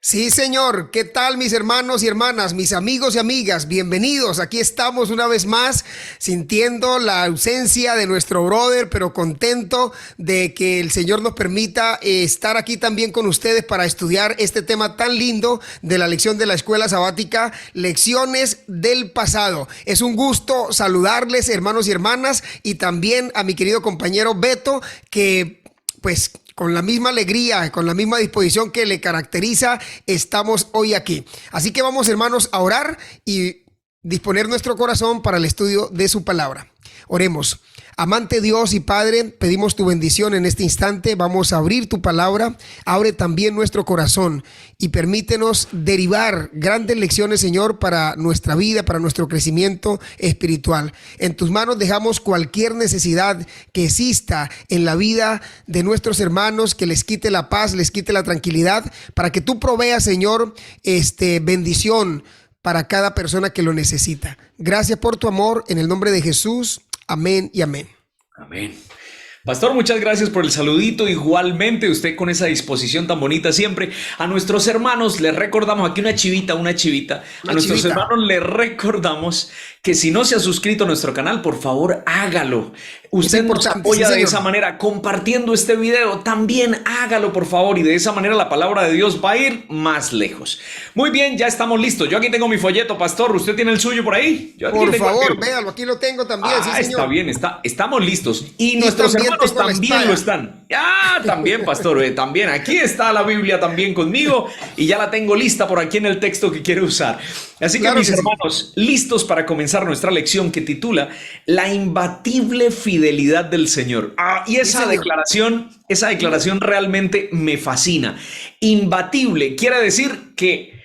Sí, señor. ¿Qué tal, mis hermanos y hermanas, mis amigos y amigas? Bienvenidos. Aquí estamos una vez más, sintiendo la ausencia de nuestro brother, pero contento de que el Señor nos permita estar aquí también con ustedes para estudiar este tema tan lindo de la lección de la escuela sabática, lecciones del pasado. Es un gusto saludarles, hermanos y hermanas, y también a mi querido compañero Beto, que pues con la misma alegría, con la misma disposición que le caracteriza, estamos hoy aquí. Así que vamos, hermanos, a orar y disponer nuestro corazón para el estudio de su palabra. Oremos. Amante Dios y Padre, pedimos tu bendición en este instante. Vamos a abrir tu palabra. Abre también nuestro corazón y permítenos derivar grandes lecciones, Señor, para nuestra vida, para nuestro crecimiento espiritual. En tus manos dejamos cualquier necesidad que exista en la vida de nuestros hermanos, que les quite la paz, les quite la tranquilidad, para que tú proveas, Señor, bendición para cada persona que lo necesita. Gracias por tu amor, en el nombre de Jesús. Amén y amén. Amén. Pastor, muchas gracias por el saludito. Igualmente, usted con esa disposición tan bonita siempre. A nuestros hermanos les recordamos aquí una chivita. A nuestros hermanos les recordamos que si no se ha suscrito a nuestro canal, por favor, hágalo. Usted nos apoya de esa manera compartiendo este video. También hágalo, por favor. Y de esa manera la palabra de Dios va a ir más lejos. Muy bien, ya estamos listos. Yo aquí tengo mi folleto, pastor. ¿Usted tiene el suyo por ahí? Por favor, véalo. Aquí lo tengo también. Sí, señor. Está bien, estamos listos. Y nuestros hermanos también lo están. También, pastor. También. Aquí está la Biblia también conmigo. Y ya la tengo lista por aquí en el texto que quiero usar. Así que, claro, mis hermanos, listos para comenzar nuestra lección que titula La imbatible fidelidad del Señor. Y esa declaración realmente me fascina. Imbatible quiere decir que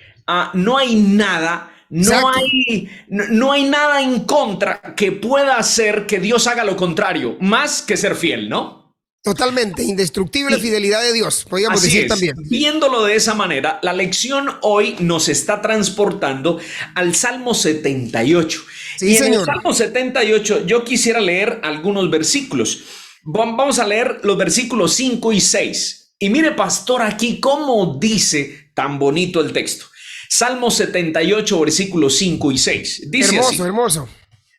no hay nada, no hay nada en contra que pueda hacer que Dios haga lo contrario, más que ser fiel, ¿no? Totalmente, indestructible fidelidad de Dios, podríamos decir también. Viéndolo de esa manera, la lección hoy nos está transportando al Salmo 78. Sí, y señor. En el Salmo 78 yo quisiera leer algunos versículos. Vamos a leer los versículos 5 y 6. Y mire, pastor, aquí cómo dice tan bonito el texto. Salmo 78, versículos 5 y 6. Dice hermoso, así: hermoso.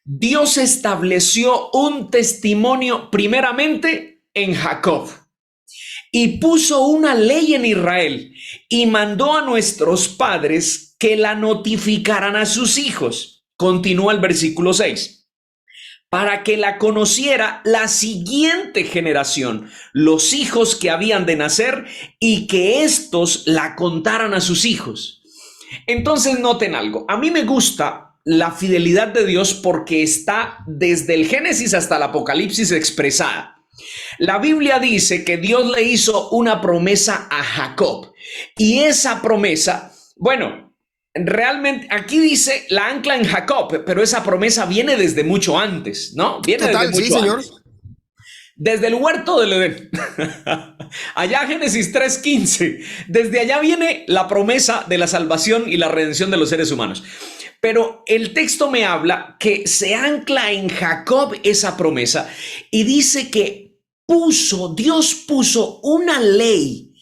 Dios estableció un testimonio primeramente en Jacob, y puso una ley en Israel, y mandó a nuestros padres que la notificaran a sus hijos. Continúa el versículo 6. Para que la conociera la siguiente generación, los hijos que habían de nacer, y que éstos la contaran a sus hijos. Entonces noten algo. A mí me gusta la fidelidad de Dios porque está desde el Génesis hasta el Apocalipsis expresada. La Biblia dice que Dios le hizo una promesa a Jacob, y esa promesa, bueno, realmente aquí dice la ancla en Jacob, pero esa promesa viene desde mucho antes, ¿no? Viene desde mucho antes. Señor. Desde el huerto del Edén. Allá Génesis 3:15. Desde allá viene la promesa de la salvación y la redención de los seres humanos. Pero el texto me habla que se ancla en Jacob esa promesa y dice que Dios puso una ley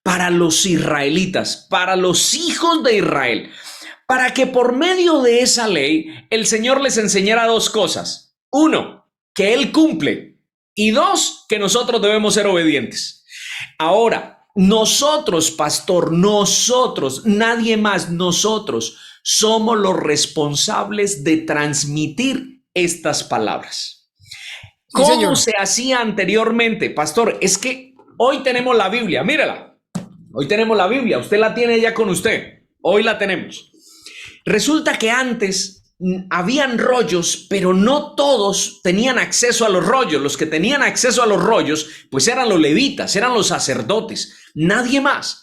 para los israelitas, para los hijos de Israel, para que por medio de esa ley el Señor les enseñara dos cosas. Uno, que Él cumple, y dos, que nosotros debemos ser obedientes. Ahora, nosotros, pastor, nadie más, nosotros somos los responsables de transmitir estas palabras. ¿Cómo se hacía anteriormente, pastor? Es que hoy tenemos la Biblia, mírala. Hoy tenemos la Biblia, usted la tiene ya con usted. Hoy la tenemos. Resulta que antes habían rollos, pero no todos tenían acceso a los rollos. Los que tenían acceso a los rollos, pues eran los levitas, eran los sacerdotes, nadie más.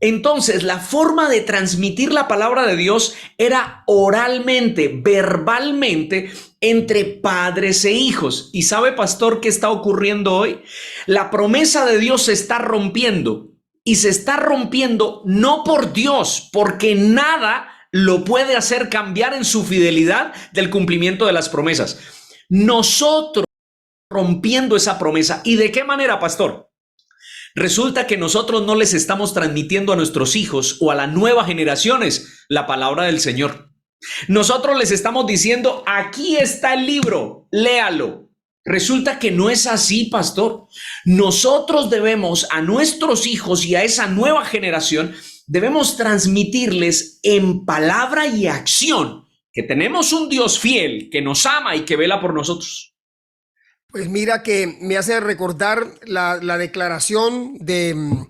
Entonces, la forma de transmitir la palabra de Dios era oralmente, verbalmente, entre padres e hijos. ¿Y sabe, pastor, qué está ocurriendo hoy? La promesa de Dios se está rompiendo, y se está rompiendo no por Dios, porque nada lo puede hacer cambiar en su fidelidad del cumplimiento de las promesas. Nosotros rompiendo esa promesa. ¿Y de qué manera, pastor? Resulta que nosotros no les estamos transmitiendo a nuestros hijos o a las nuevas generaciones la palabra del Señor. Nosotros les estamos diciendo, aquí está el libro, léalo. Resulta que no es así, pastor. Nosotros debemos a nuestros hijos y a esa nueva generación, debemos transmitirles en palabra y acción que tenemos un Dios fiel que nos ama y que vela por nosotros. Pues mira que me hace recordar la declaración de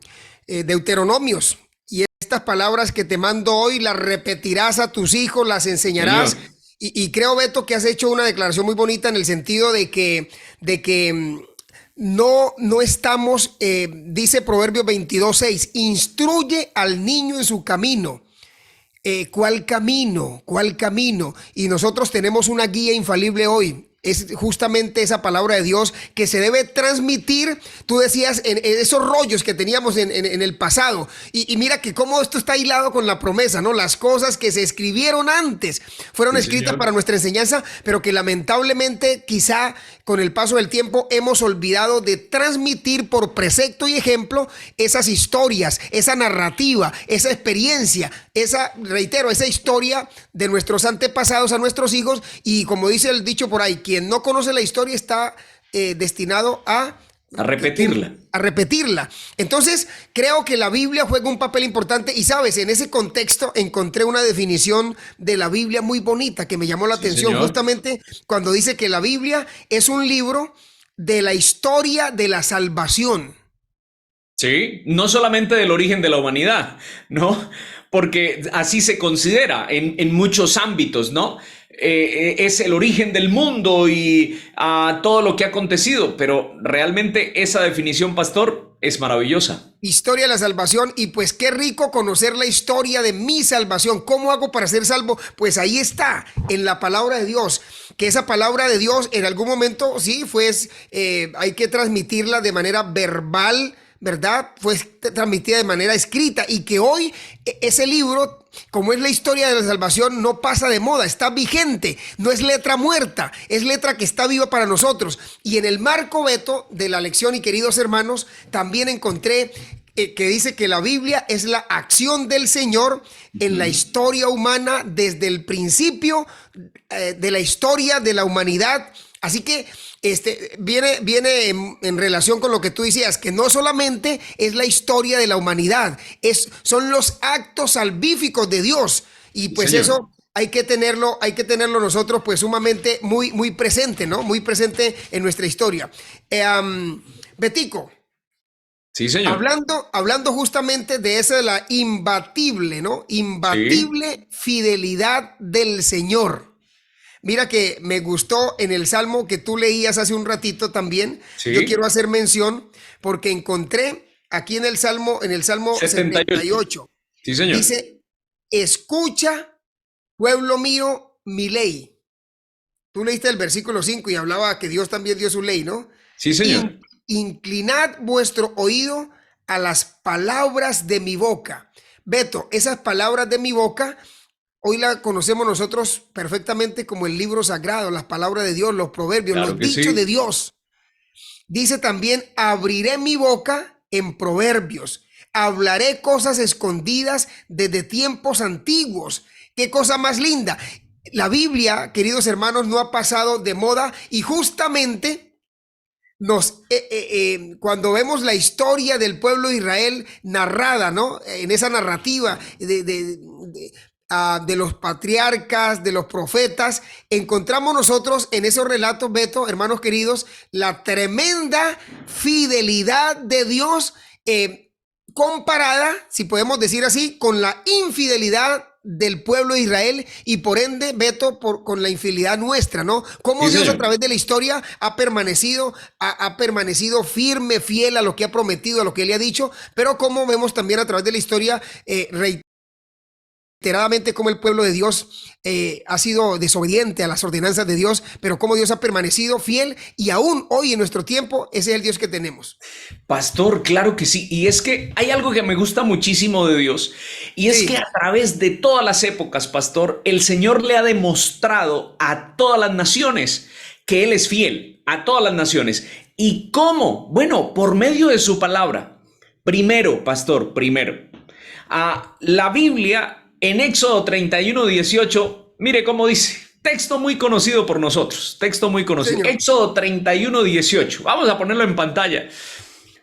Deuteronomios. Y estas palabras que te mando hoy las repetirás a tus hijos, las enseñarás. Señor. Y creo, Beto, que has hecho una declaración muy bonita en el sentido de que no estamos, dice Proverbios 22:6, instruye al niño en su camino. ¿Cuál camino? ¿Cuál camino? Y nosotros tenemos una guía infalible hoy. Es justamente esa palabra de Dios que se debe transmitir. Tú decías en esos rollos que teníamos en el pasado. Y mira que cómo esto está hilado con la promesa, ¿no? Las cosas que se escribieron antes fueron escritas, señor, para nuestra enseñanza, pero que lamentablemente quizá con el paso del tiempo hemos olvidado de transmitir por precepto y ejemplo esas historias, esa narrativa, esa experiencia, reitero, esa historia de nuestros antepasados a nuestros hijos. Y como dice el dicho por ahí, quien no conoce la historia está destinado a repetirla. A repetirla. Entonces, creo que la Biblia juega un papel importante. Y sabes, en ese contexto encontré una definición de la Biblia muy bonita que me llamó la atención, señor, justamente cuando dice que la Biblia es un libro de la historia de la salvación. Sí, no solamente del origen de la humanidad, ¿no? Porque así se considera en muchos ámbitos, ¿no? Es el origen del mundo y todo lo que ha acontecido, pero realmente esa definición, pastor, es maravillosa. Historia de la salvación. Y pues qué rico conocer la historia de mi salvación. ¿Cómo hago para ser salvo? Pues ahí está, en la palabra de Dios. Que esa palabra de Dios en algún momento, sí, pues hay que transmitirla de manera verbal, ¿verdad? Pues transmitida de manera escrita, y que hoy ese libro, como es la historia de la salvación, no pasa de moda, está vigente, no es letra muerta, es letra que está viva para nosotros. Y en el marco, Beto, de la lección, y queridos hermanos, también encontré que dice que la Biblia es la acción del Señor en la historia humana desde el principio de la historia de la humanidad. Así que viene en relación con lo que tú decías, que no solamente es la historia de la humanidad, son los actos salvíficos de Dios. Y pues señor, eso hay que tenerlo nosotros pues sumamente muy, muy presente, ¿no? Muy presente en nuestra historia. Betico. Sí, señor. Hablando justamente de esa, de la imbatible, ¿no? Imbatible fidelidad del Señor. Mira que me gustó en el Salmo que tú leías hace un ratito también. Sí. Yo quiero hacer mención porque encontré aquí en el Salmo 78. Sí, señor. Dice, escucha, pueblo mío, mi ley. Tú leíste el versículo 5 y hablaba que Dios también dio su ley, ¿no? Sí, señor. Inclinad vuestro oído a las palabras de mi boca. Beto, esas palabras de mi boca hoy la conocemos nosotros perfectamente como el libro sagrado, las palabras de Dios, los proverbios, claro, los dichos sí de Dios. Dice también, abriré mi boca en proverbios, hablaré cosas escondidas desde tiempos antiguos. Qué cosa más linda. La Biblia, queridos hermanos, no ha pasado de moda, y justamente cuando vemos la historia del pueblo de Israel narrada, ¿no? En esa narrativa de los patriarcas, de los profetas, encontramos nosotros en esos relatos, Beto, hermanos queridos, la tremenda fidelidad de Dios comparada, si podemos decir así, con la infidelidad del pueblo de Israel, y por ende, Beto, con la infidelidad nuestra, ¿no? Cómo sí, Dios señor, a través de la historia ha permanecido firme, fiel a lo que ha prometido, a lo que Él le ha dicho, pero como vemos también a través de la historia, reiteradamente como el pueblo de Dios ha sido desobediente a las ordenanzas de Dios, pero como Dios ha permanecido fiel, y aún hoy en nuestro tiempo ese es el Dios que tenemos. Pastor, claro que sí, y es que hay algo que me gusta muchísimo de Dios, y es que a través de todas las épocas, pastor, el Señor le ha demostrado a todas las naciones que Él es fiel, a todas las naciones. ¿Y cómo? Bueno, por medio de su palabra. Primero, pastor, primero. La Biblia en Éxodo 31:18, mire cómo dice, texto muy conocido por nosotros, texto muy conocido. Señor. Éxodo 31:18. Vamos a ponerlo en pantalla,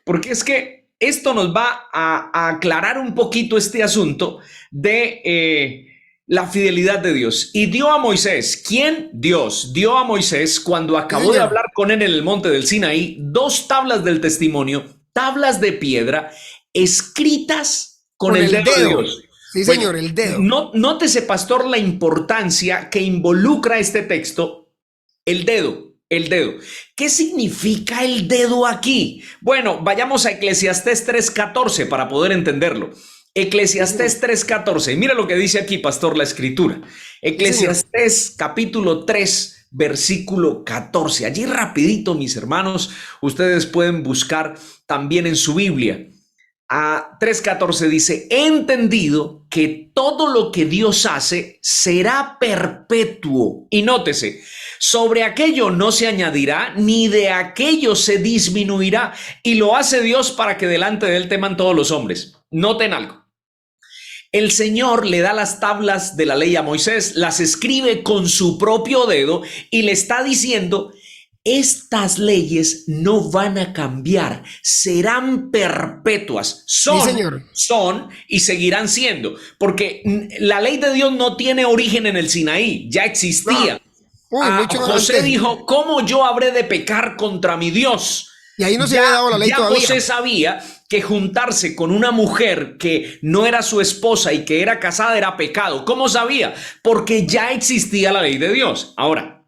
porque es que esto nos va a aclarar un poquito este asunto de la fidelidad de Dios. Y dio a Moisés, ¿quién? Dios dio a Moisés cuando acabó de hablar con él en el monte del Sinaí, 2 tablas del testimonio, tablas de piedra, escritas con el dedo de Dios. Sí, Bueno, señor, el dedo. Nótese, pastor, la importancia que involucra este texto, el dedo. El dedo. ¿Qué significa el dedo aquí? Bueno, vayamos a Eclesiastés 3:14 para poder entenderlo. Eclesiastés 3:14. Mira lo que dice aquí, pastor, la escritura. Eclesiastés capítulo 3, versículo 14. Allí rapidito, mis hermanos, ustedes pueden buscar también en su Biblia. A 3:14 dice, he entendido que todo lo que Dios hace será perpetuo. Y nótese, sobre aquello no se añadirá, ni de aquello se disminuirá. Y lo hace Dios para que delante de él teman todos los hombres. Noten algo. El Señor le da las tablas de la ley a Moisés, las escribe con su propio dedo y le está diciendo, estas leyes no van a cambiar, serán perpetuas, son y seguirán siendo, porque la ley de Dios no tiene origen en el Sinaí, ya existía. José dijo, ¿cómo yo habré de pecar contra mi Dios? Y ahí no se había dado la ley todavía. José sabía que juntarse con una mujer que no era su esposa y que era casada era pecado. ¿Cómo sabía? Porque ya existía la ley de Dios. Ahora,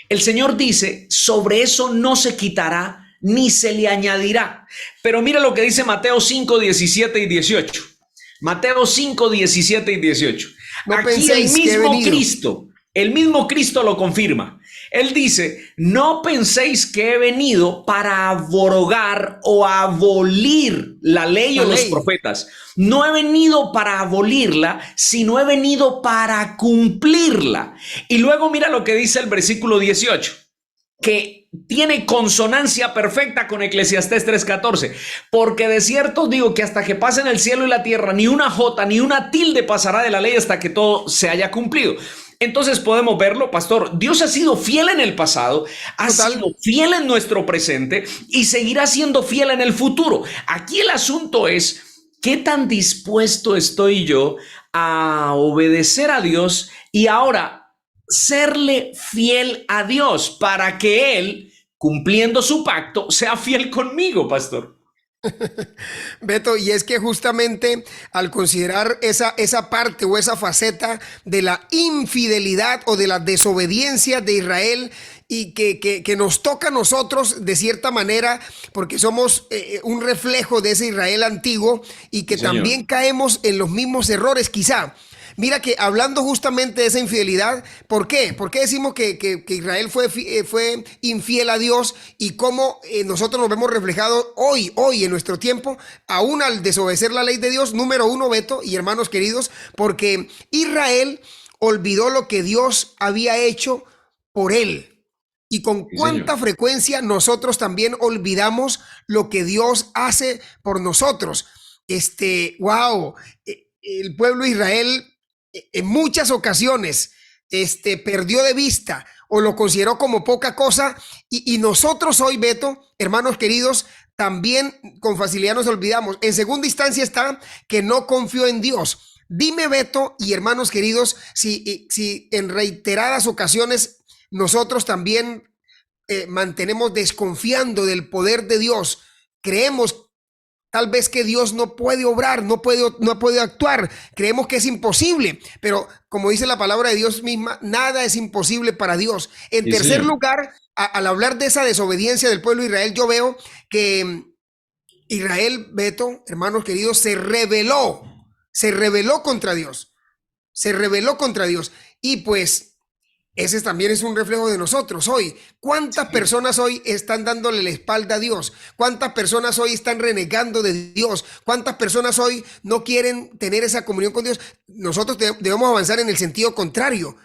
el Señor dice, sobre eso no se quitará ni se le añadirá. Pero mira lo que dice Mateo 5, 17 y 18. Mateo 5, 17 y 18. Aquí el mismo Cristo lo confirma. Él dice, no penséis que he venido para abrogar o abolir la ley o los profetas. No he venido para abolirla, sino he venido para cumplirla. Y luego mira lo que dice el versículo 18, que tiene consonancia perfecta con Eclesiastés 3:14. Porque de cierto os digo que hasta que pasen el cielo y la tierra, ni una jota ni una tilde pasará de la ley hasta que todo se haya cumplido. Entonces podemos verlo, pastor, Dios ha sido fiel en el pasado, ha sido fiel en nuestro presente y seguirá siendo fiel en el futuro. Aquí el asunto es, ¿qué tan dispuesto estoy yo a obedecer a Dios y ahora serle fiel a Dios para que Él, cumpliendo su pacto, sea fiel conmigo, pastor? Beto, y es que justamente al considerar esa parte o esa faceta de la infidelidad o de la desobediencia de Israel y que nos toca a nosotros de cierta manera porque somos un reflejo de ese Israel antiguo y que también caemos en los mismos errores quizá. Mira que hablando justamente de esa infidelidad, ¿por qué? ¿Por qué decimos que Israel fue infiel a Dios y cómo nosotros nos vemos reflejados hoy en nuestro tiempo, aún al desobedecer la ley de Dios? Número uno, Beto y hermanos queridos, porque Israel olvidó lo que Dios había hecho por él. Y con cuánta frecuencia nosotros también olvidamos lo que Dios hace por nosotros. El pueblo de Israel en muchas ocasiones perdió de vista o lo consideró como poca cosa y nosotros hoy, Beto, hermanos queridos, también con facilidad nos olvidamos. En segunda instancia está que no confió en Dios. Dime, Beto y hermanos queridos, si en reiteradas ocasiones nosotros también mantenemos desconfiando del poder de Dios, creemos tal vez que Dios no puede obrar, no puede actuar. Creemos que es imposible, pero como dice la palabra de Dios misma, nada es imposible para Dios. En tercer lugar, al hablar de esa desobediencia del pueblo de Israel, yo veo que Israel, Beto, hermanos queridos, se rebeló contra Dios. Se rebeló contra Dios. Y pues ese también es un reflejo de nosotros hoy. ¿Cuántas personas hoy están dándole la espalda a Dios? ¿Cuántas personas hoy están renegando de Dios? ¿Cuántas personas hoy no quieren tener esa comunión con Dios? Nosotros debemos avanzar en el sentido contrario.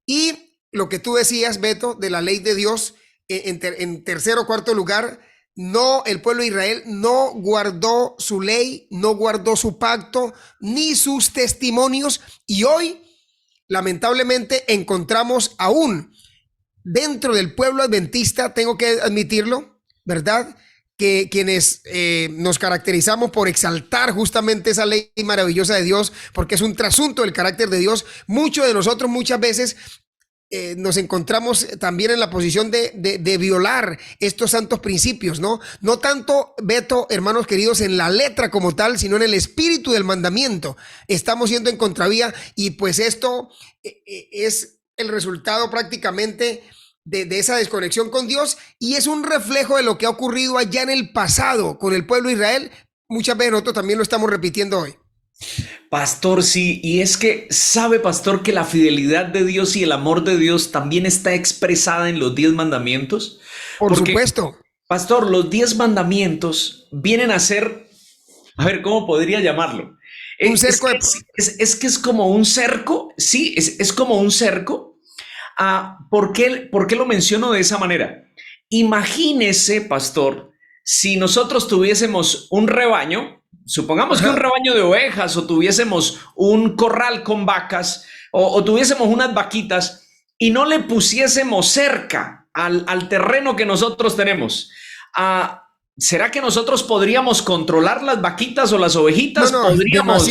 Y lo que tú decías, Beto, de la ley de Dios, en tercer o cuarto lugar, No, el pueblo de Israel no guardó su ley, no guardó su pacto, ni sus testimonios. Y hoy, lamentablemente, encontramos aún dentro del pueblo adventista, tengo que admitirlo, ¿verdad? Que quienes nos caracterizamos por exaltar justamente esa ley maravillosa de Dios, porque es un trasunto del carácter de Dios, muchos de nosotros muchas veces nos encontramos también en la posición de violar estos santos principios, ¿no? No tanto, Beto, hermanos queridos, en la letra como tal, sino en el espíritu del mandamiento. Estamos yendo en contravía y pues esto es el resultado prácticamente de esa desconexión con Dios y es un reflejo de lo que ha ocurrido allá en el pasado con el pueblo de Israel. Muchas veces nosotros también lo estamos repitiendo hoy. Pastor, sí, y es que sabe, pastor, que la fidelidad de Dios y el amor de Dios también está expresada en los 10 mandamientos. Por supuesto. Pastor, los 10 mandamientos vienen a ser, a ver, ¿cómo podría llamarlo? Un cerco es que es como un cerco, sí, es como un cerco. ¿Por qué lo menciono de esa manera? Imagínese, pastor, si nosotros tuviésemos un rebaño, supongamos que un rebaño de ovejas o tuviésemos un corral con vacas o tuviésemos unas vaquitas y no le pusiésemos cerca al terreno que nosotros tenemos. ¿Será que nosotros podríamos controlar las vaquitas o las ovejitas? No, podríamos.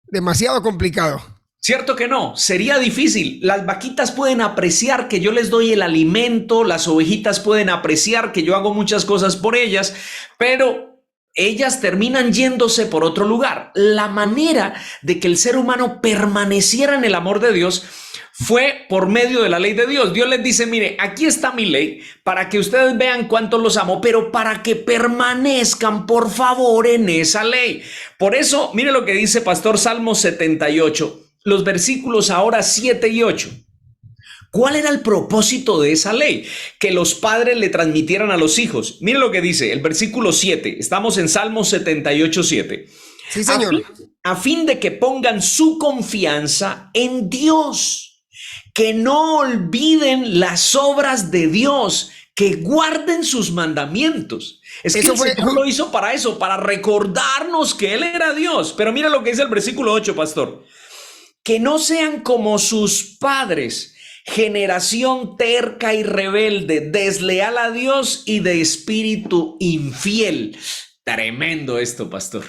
Demasiado complicado. Cierto que no, sería difícil. Las vaquitas pueden apreciar que yo les doy el alimento, las ovejitas pueden apreciar que yo hago muchas cosas por ellas, pero ellas terminan yéndose por otro lugar. La manera de que el ser humano permaneciera en el amor de Dios fue por medio de la ley de Dios. Dios les dice, mire, aquí está mi ley para que ustedes vean cuánto los amo, pero para que permanezcan, por favor, en esa ley. Por eso, mire lo que dice Pastor Salmo 78, los versículos ahora 7 y 8. ¿Cuál era el propósito de esa ley? Que los padres le transmitieran a los hijos. Mire lo que dice el versículo 7. Estamos en Salmo 78, 7. Sí, señor. A fin de que pongan su confianza en Dios, que no olviden las obras de Dios, que guarden sus mandamientos. Es que el Señor lo hizo para eso, para recordarnos que Él era Dios. Pero mira lo que dice el versículo 8, pastor. Que no sean como sus padres, generación terca y rebelde, desleal a Dios y de espíritu infiel. Tremendo esto, pastor.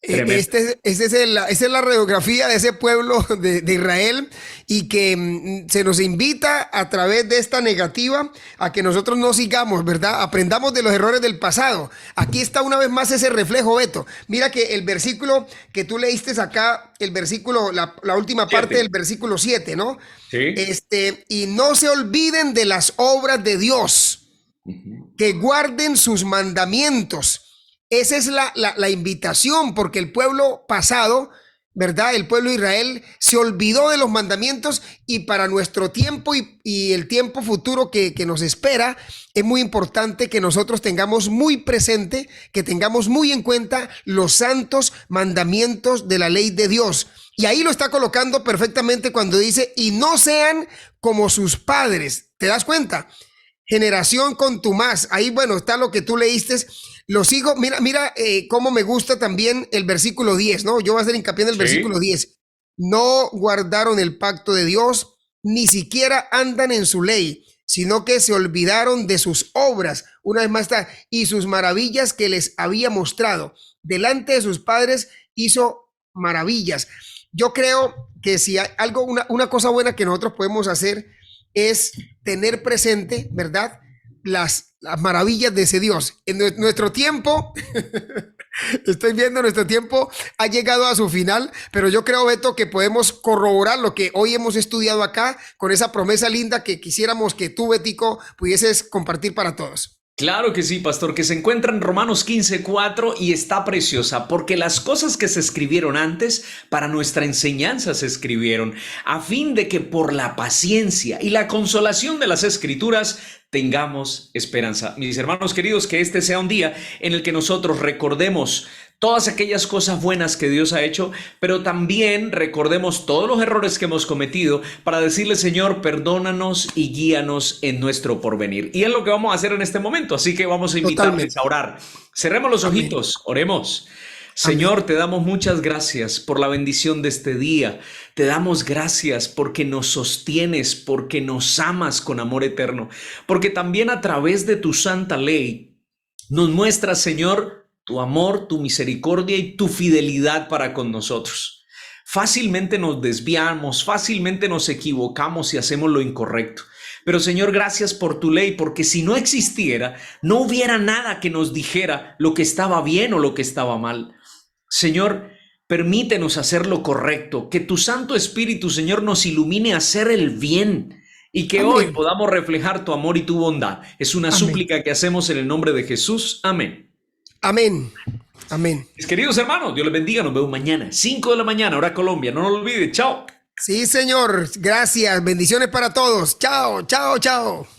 Esa es la radiografía de ese pueblo de Israel y que se nos invita a través de esta negativa a que nosotros no sigamos, ¿verdad? Aprendamos de los errores del pasado. Aquí está una vez más ese reflejo, Beto. Mira que el versículo que tú leíste acá, el versículo, la última parte del versículo 7, ¿no? Sí. Y no se olviden de las obras de Dios, que guarden sus mandamientos. Esa es la invitación, porque el pueblo pasado, ¿verdad? El pueblo de Israel se olvidó de los mandamientos y para nuestro tiempo y el tiempo futuro que nos espera, es muy importante que nosotros tengamos muy presente, que tengamos muy en cuenta los santos mandamientos de la ley de Dios. Y ahí lo está colocando perfectamente cuando dice, y no sean como sus padres. ¿Te das cuenta? Generación contumaz. Ahí, bueno, está lo que tú leíste. Los hijos, mira cómo me gusta también el versículo 10, ¿no? Yo voy a hacer hincapié en el versículo 10. No guardaron el pacto de Dios, ni siquiera andan en su ley, sino que se olvidaron de sus obras. Una vez más está, y sus maravillas que les había mostrado. Delante de sus padres hizo maravillas. Yo creo que si hay algo, una cosa buena que nosotros podemos hacer es tener presente, ¿verdad? Las maravillas de ese Dios. En nuestro tiempo, estoy viendo, nuestro tiempo ha llegado a su final, pero yo creo, Beto, que podemos corroborar lo que hoy hemos estudiado acá con esa promesa linda que quisiéramos que tú, Betico, pudieses compartir para todos. Claro que sí, pastor, que se encuentra en Romanos 15:4 y está preciosa, porque las cosas que se escribieron antes para nuestra enseñanza se escribieron, a fin de que por la paciencia y la consolación de las Escrituras tengamos esperanza. Mis hermanos queridos, que este sea un día en el que nosotros recordemos todas aquellas cosas buenas que Dios ha hecho, pero también recordemos todos los errores que hemos cometido para decirle, Señor, perdónanos y guíanos en nuestro porvenir. Y es lo que vamos a hacer en este momento, así que vamos a invitarles a orar. Cerremos los ojitos, oremos. Señor, te damos muchas gracias por la bendición de este día. Te damos gracias porque nos sostienes, porque nos amas con amor eterno, porque también a través de tu santa ley nos muestras, Señor, tu amor, tu misericordia y tu fidelidad para con nosotros. Fácilmente nos desviamos, fácilmente nos equivocamos y hacemos lo incorrecto. Pero Señor, gracias por tu ley, porque si no existiera, no hubiera nada que nos dijera lo que estaba bien o lo que estaba mal. Señor, permítenos hacer lo correcto, que tu Santo Espíritu, Señor, nos ilumine a hacer el bien y que hoy podamos reflejar tu amor y tu bondad. Es una súplica que hacemos en el nombre de Jesús. Amén. Amén. Amén. Mis queridos hermanos, Dios les bendiga. Nos vemos mañana, 5 de la mañana, hora Colombia. No lo olviden. Chao. Sí, señor. Gracias. Bendiciones para todos. Chao, chao, chao.